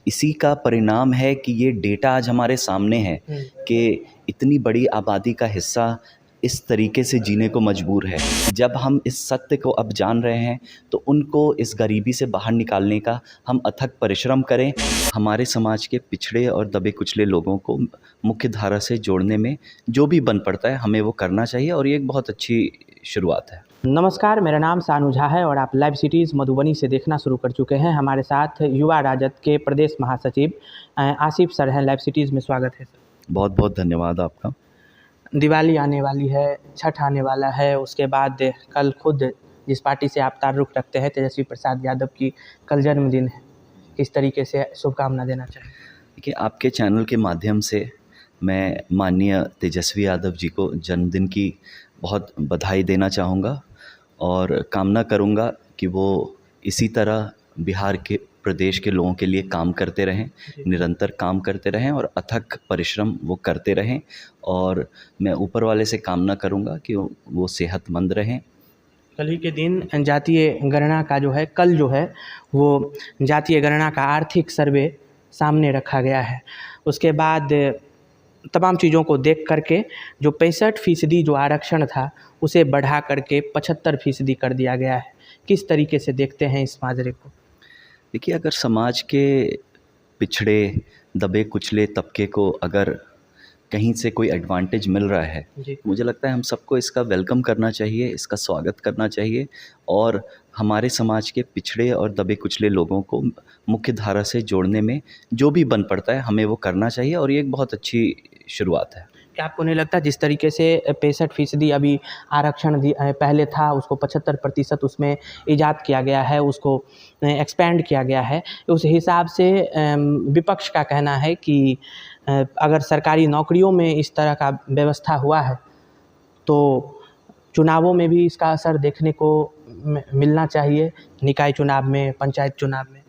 इसी का परिणाम है कि ये डेटा आज हमारे सामने है कि इतनी बड़ी आबादी का हिस्सा इस तरीके से जीने को मजबूर है। जब हम इस सत्य को अब जान रहे हैं तो उनको इस गरीबी से बाहर निकालने का हम अथक परिश्रम करें। हमारे समाज के पिछड़े और दबे कुचले लोगों को मुख्य धारा से जोड़ने में जो भी बन पड़ता है हमें वो करना चाहिए और ये एक बहुत अच्छी शुरुआत है। नमस्कार, मेरा नाम सानू झा है और आप लाइव सिटीज़ मधुबनी से देखना शुरू कर चुके हैं। हमारे साथ युवा राजद के प्रदेश महासचिव आसिफ सर हैं। लाइव सिटीज़ में स्वागत है सर। बहुत बहुत धन्यवाद आपका। दिवाली आने वाली है, छठ आने वाला है, उसके बाद कल खुद जिस पार्टी से आप ताल्लुक़ रखते हैं तेजस्वी प्रसाद यादव की कल जन्मदिन है, किस तरीके से शुभकामना देना चाहिए? देखिए, आपके चैनल के माध्यम से मैं माननीय तेजस्वी यादव जी को जन्मदिन की बहुत बधाई देना चाहूँगा और कामना करूँगा कि वो इसी तरह बिहार के प्रदेश के लोगों के लिए काम करते रहें, निरंतर काम करते रहें और अथक परिश्रम वो करते रहें। और मैं ऊपर वाले से कामना करूँगा कि वो सेहतमंद रहें। कल ही के दिन जातीय गणना का जो है, कल जो है वो जातीय गणना का आर्थिक सर्वे सामने रखा गया है। उसके बाद तमाम चीज़ों को देख करके जो 65% जो आरक्षण था उसे बढ़ा करके 75% कर दिया गया है। किस तरीके से देखते हैं इस माजरे को? देखिए, अगर समाज के पिछड़े दबे कुचले तबके को अगर कहीं से कोई एडवांटेज मिल रहा है, मुझे लगता है हम सबको इसका वेलकम करना चाहिए, इसका स्वागत करना चाहिए और हमारे समाज के पिछड़े और दबे कुचले लोगों को मुख्य धारा से जोड़ने में जो भी बन पड़ता है हमें वो करना चाहिए और ये एक बहुत अच्छी शुरुआत है। क्या आपको नहीं लगता जिस तरीके से 65% अभी आरक्षण पहले था उसको 75% उसमें इजाद किया गया है, उसको एक्सपेंड किया गया है, उस हिसाब से विपक्ष का कहना है कि अगर सरकारी नौकरियों में इस तरह का व्यवस्था हुआ है तो चुनावों में भी इसका असर देखने को मिलना चाहिए, निकाय चुनाव में, पंचायत चुनाव में।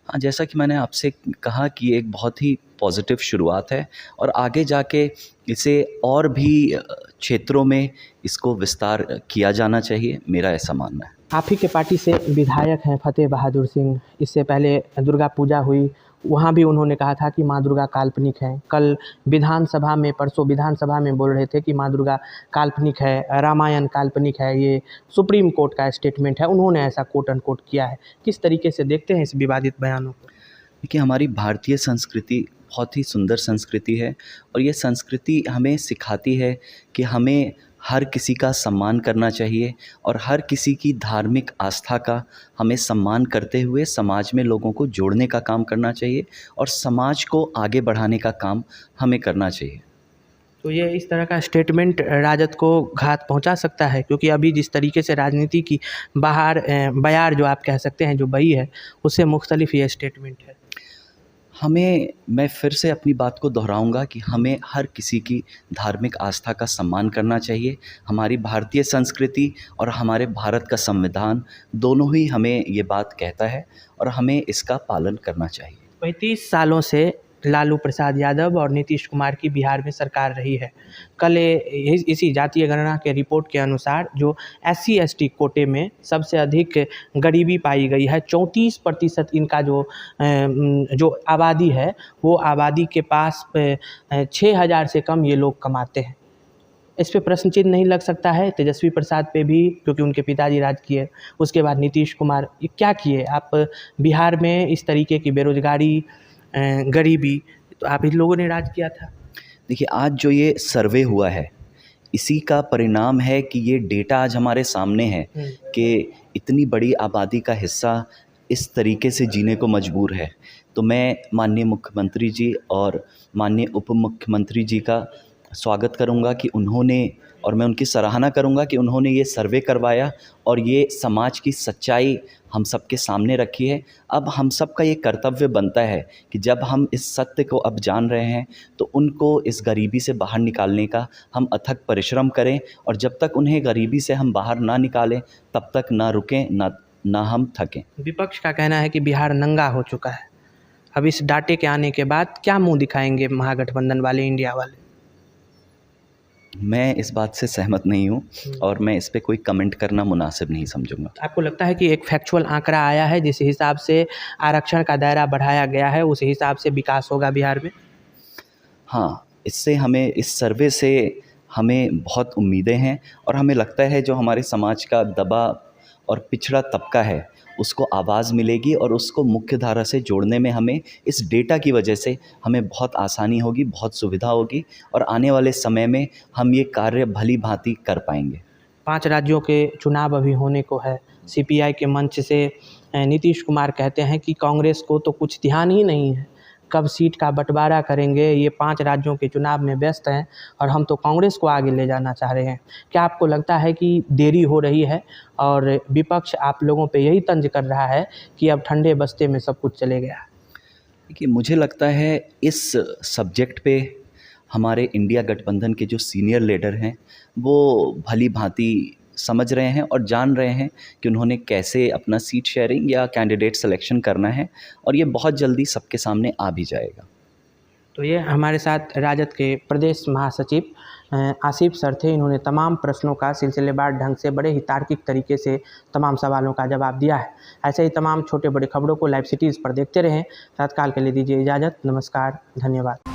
हाँ, जैसा कि मैंने आपसे कहा कि एक बहुत ही पॉजिटिव शुरुआत है और आगे जाके इसे और भी क्षेत्रों में इसको विस्तार किया जाना चाहिए, मेरा ऐसा मानना है। आप ही के पार्टी से विधायक हैं फतेह बहादुर सिंह, इससे पहले दुर्गा पूजा हुई, वहाँ भी उन्होंने कहा था कि माँ दुर्गा काल्पनिक है। कल विधानसभा में, परसों विधानसभा में बोल रहे थे कि माँ दुर्गा काल्पनिक है, रामायण काल्पनिक है। ये सुप्रीम कोर्ट का स्टेटमेंट है, उन्होंने ऐसा कोट अनकोट किया है। किस तरीके से देखते हैं इस विवादित बयानों को? देखिए, हमारी भारतीय संस्कृति बहुत ही सुंदर संस्कृति है और ये संस्कृति हमें सिखाती है कि हमें हर किसी का सम्मान करना चाहिए और हर किसी की धार्मिक आस्था का हमें सम्मान करते हुए समाज में लोगों को जोड़ने का काम करना चाहिए और समाज को आगे बढ़ाने का काम हमें करना चाहिए। तो ये इस तरह का स्टेटमेंट राजद को घात पहुंचा सकता है, क्योंकि अभी जिस तरीके से राजनीति की बाहर बयार जो आप कह सकते हैं जो बही है, उससे मुख्तलिफ ये स्टेटमेंट है। मैं फिर से अपनी बात को दोहराऊंगा कि हमें हर किसी की धार्मिक आस्था का सम्मान करना चाहिए। हमारी भारतीय संस्कृति और हमारे भारत का संविधान दोनों ही हमें ये बात कहता है और हमें इसका पालन करना चाहिए। 35 सालों से लालू प्रसाद यादव और नीतीश कुमार की बिहार में सरकार रही है। कल इसी जातीय गणना के रिपोर्ट के अनुसार जो SC/ST कोटे में सबसे अधिक गरीबी पाई गई है, 34% इनका जो आबादी है वो आबादी के पास 6,000 से कम ये लोग कमाते हैं। इस पे प्रश्न चिन्ह नहीं लग सकता है तेजस्वी प्रसाद पे भी, क्योंकि उनके पिताजी राज किए, उसके बाद नीतीश कुमार, ये क्या किए? आप बिहार में इस तरीके की बेरोजगारी, गरीबी, तो आप ही लोगों ने राज किया था। देखिए, आज जो ये सर्वे हुआ है इसी का परिणाम है कि ये डेटा आज हमारे सामने है कि इतनी बड़ी आबादी का हिस्सा इस तरीके से जीने को मजबूर है। तो मैं माननीय मुख्यमंत्री जी और माननीय उप मुख्यमंत्री जी का स्वागत करूंगा कि उन्होंने, और मैं उनकी सराहना करूंगा कि उन्होंने ये सर्वे करवाया और ये समाज की सच्चाई हम सबके सामने रखी है। अब हम सब का ये कर्तव्य बनता है कि जब हम इस सत्य को अब जान रहे हैं तो उनको इस गरीबी से बाहर निकालने का हम अथक परिश्रम करें और जब तक उन्हें गरीबी से हम बाहर ना निकालें तब तक ना रुकें, ना हम थकें। विपक्ष का कहना है कि बिहार नंगा हो चुका है। अब इस डाटे के आने के बाद क्या मुंह दिखाएंगे महागठबंधन वाले, इंडिया वाले? मैं इस बात से सहमत नहीं हूँ और मैं इस पे कोई कमेंट करना मुनासिब नहीं समझूंगा। आपको लगता है कि एक फैक्चुअल आंकड़ा आया है जिस हिसाब से आरक्षण का दायरा बढ़ाया गया है उस हिसाब से विकास होगा बिहार में? हाँ, इससे हमें इस सर्वे से हमें बहुत उम्मीदें हैं और हमें लगता है जो हमारे समाज का दबा और पिछड़ा तबका है उसको आवाज़ मिलेगी और उसको मुख्य धारा से जोड़ने में हमें इस डेटा की वजह से हमें बहुत आसानी होगी, बहुत सुविधा होगी और आने वाले समय में हम ये कार्य भली भांति कर पाएंगे। 5 राज्यों के चुनाव अभी होने को है। सीपीआई के मंच से नीतीश कुमार कहते हैं कि कांग्रेस को तो कुछ ध्यान ही नहीं है, कब सीट का बंटवारा करेंगे, ये 5 राज्यों के चुनाव में व्यस्त हैं और हम तो कांग्रेस को आगे ले जाना चाह रहे हैं। क्या आपको लगता है कि देरी हो रही है और विपक्ष आप लोगों पे यही तंज कर रहा है कि अब ठंडे बस्ते में सब कुछ चले गया? देखिए, मुझे लगता है इस सब्जेक्ट पे हमारे इंडिया गठबंधन के जो सीनियर लीडर हैं वो भली भांति समझ रहे हैं और जान रहे हैं कि उन्होंने कैसे अपना सीट शेयरिंग या कैंडिडेट सिलेक्शन करना है और ये बहुत जल्दी सबके सामने आ भी जाएगा। तो ये हमारे साथ राजद के प्रदेश महासचिव आसिफ सर थे। इन्होंने तमाम प्रश्नों का सिलसिलेवार ढंग से बड़े ही तार्किक तरीके से तमाम सवालों का जवाब दिया है। ऐसे ही तमाम छोटे बड़े खबरों को लाइव सिटीज़ पर देखते रहें। तत्काल के लिए दीजिए इजाज़त। नमस्कार, धन्यवाद।